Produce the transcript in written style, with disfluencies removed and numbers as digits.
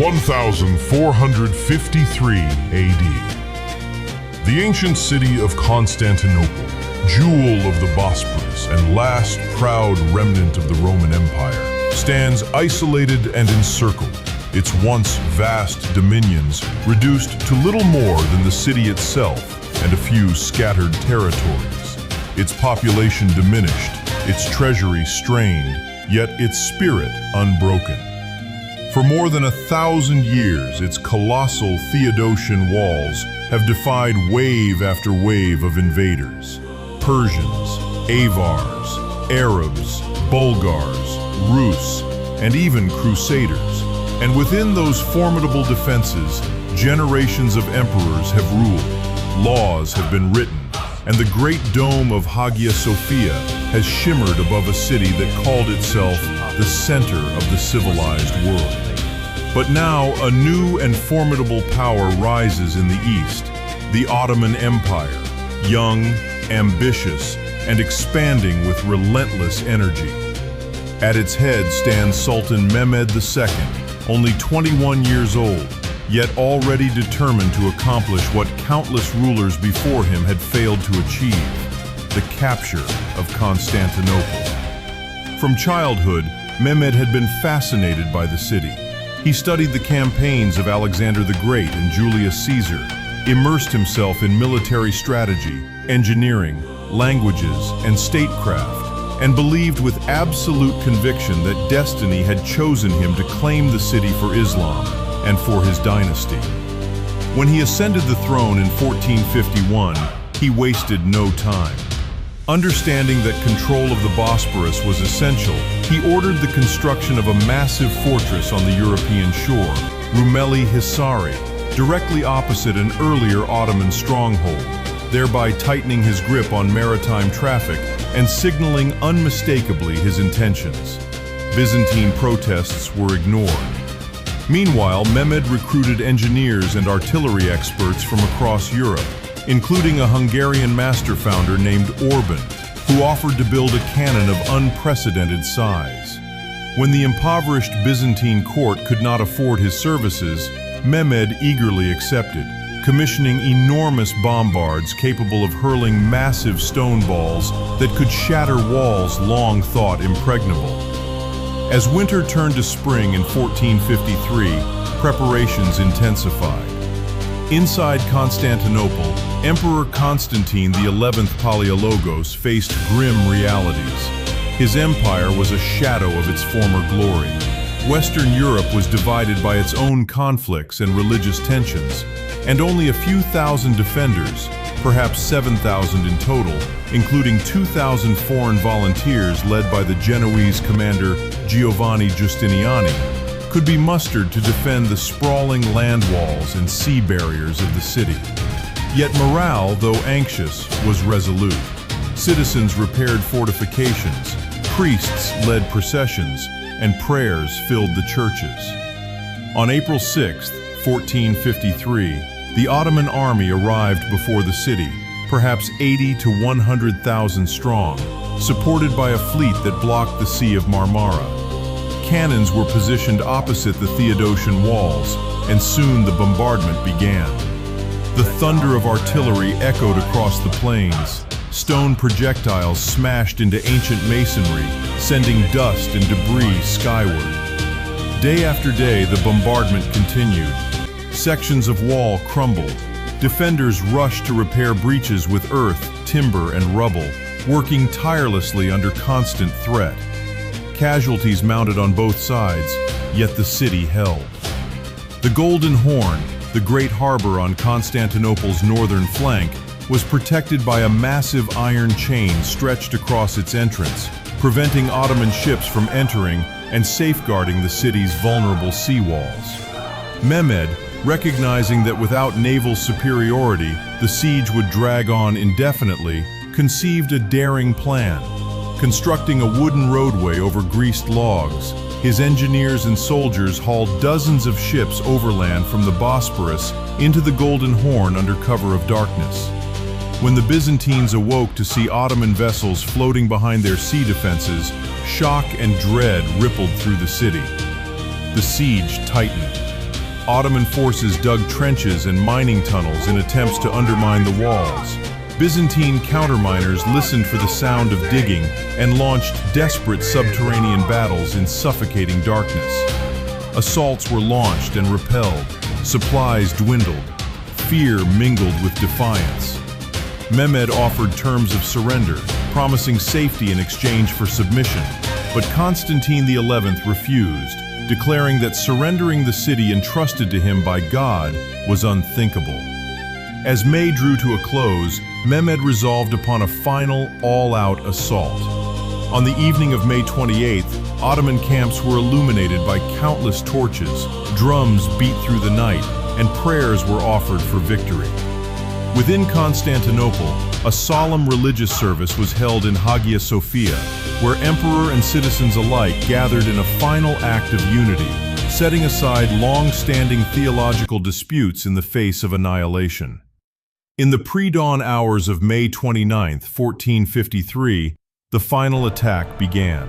1453 AD. The ancient city of Constantinople, jewel of the Bosporus and last proud remnant of the Roman Empire, stands isolated and encircled, its once vast dominions reduced to little more than the city itself and a few scattered territories. Its population diminished, its treasury strained, yet its spirit unbroken. For more than 1,000 years, its colossal Theodosian walls have defied wave after wave of invaders. Persians, Avars, Arabs, Bulgars, Rus, and even Crusaders. And within those formidable defenses, generations of emperors have ruled, laws have been written, and the great dome of Hagia Sophia has shimmered above a city that called itself the center of the civilized world. But now a new and formidable power rises in the east, the Ottoman Empire, young, ambitious, and expanding with relentless energy. At its head stands Sultan Mehmed II, only 21 years old, yet already determined to accomplish what countless rulers before him had failed to achieve, the capture of Constantinople. From childhood, Mehmed had been fascinated by the city. He studied the campaigns of Alexander the Great and Julius Caesar, immersed himself in military strategy, engineering, languages, and statecraft, and believed with absolute conviction that destiny had chosen him to claim the city for Islam and for his dynasty. When he ascended the throne in 1451, he wasted no time. Understanding that control of the Bosporus was essential, he ordered the construction of a massive fortress on the European shore, Rumeli Hisari, directly opposite an earlier Ottoman stronghold, thereby tightening his grip on maritime traffic and signaling unmistakably his intentions. Byzantine protests were ignored. Meanwhile, Mehmed recruited engineers and artillery experts from across Europe, including a Hungarian master founder named Orban, who offered to build a cannon of unprecedented size. When the impoverished Byzantine court could not afford his services, Mehmed eagerly accepted, commissioning enormous bombards capable of hurling massive stone balls that could shatter walls long thought impregnable. As winter turned to spring in 1453, preparations intensified. Inside Constantinople, Emperor Constantine XI Palaiologos faced grim realities. His empire was a shadow of its former glory. Western Europe was divided by its own conflicts and religious tensions, and only a few thousand defenders, perhaps 7,000 in total, including 2,000 foreign volunteers led by the Genoese commander Giovanni Giustiniani, could be mustered to defend the sprawling land walls and sea barriers of the city. Yet morale, though anxious, was resolute. Citizens repaired fortifications, priests led processions, and prayers filled the churches. On April 6, 1453, the Ottoman army arrived before the city, perhaps 80 to 100,000 strong, supported by a fleet that blocked the Sea of Marmara. Cannons were positioned opposite the Theodosian Walls, and soon the bombardment began. The thunder of artillery echoed across the plains. Stone projectiles smashed into ancient masonry, sending dust and debris skyward. Day after day, the bombardment continued. Sections of wall crumbled. Defenders rushed to repair breaches with earth, timber, and rubble, working tirelessly under constant threat. Casualties mounted on both sides, yet the city held. The Golden Horn, the great harbor on Constantinople's northern flank, was protected by a massive iron chain stretched across its entrance, preventing Ottoman ships from entering and safeguarding the city's vulnerable seawalls. Mehmed, recognizing that without naval superiority, the siege would drag on indefinitely, conceived a daring plan. Constructing a wooden roadway over greased logs, his engineers and soldiers hauled dozens of ships overland from the Bosporus into the Golden Horn under cover of darkness. When the Byzantines awoke to see Ottoman vessels floating behind their sea defenses, shock and dread rippled through the city. The siege tightened. Ottoman forces dug trenches and mining tunnels in attempts to undermine the walls. Byzantine counterminers listened for the sound of digging and launched desperate subterranean battles in suffocating darkness. Assaults were launched and repelled, supplies dwindled, fear mingled with defiance. Mehmed offered terms of surrender, promising safety in exchange for submission, but Constantine XI refused, declaring that surrendering the city entrusted to him by God was unthinkable. As May drew to a close, Mehmed resolved upon a final, all-out assault. On the evening of May 28th, Ottoman camps were illuminated by countless torches, drums beat through the night, and prayers were offered for victory. Within Constantinople, a solemn religious service was held in Hagia Sophia, where emperor and citizens alike gathered in a final act of unity, setting aside long-standing theological disputes in the face of annihilation. In the pre-dawn hours of May 29, 1453, the final attack began.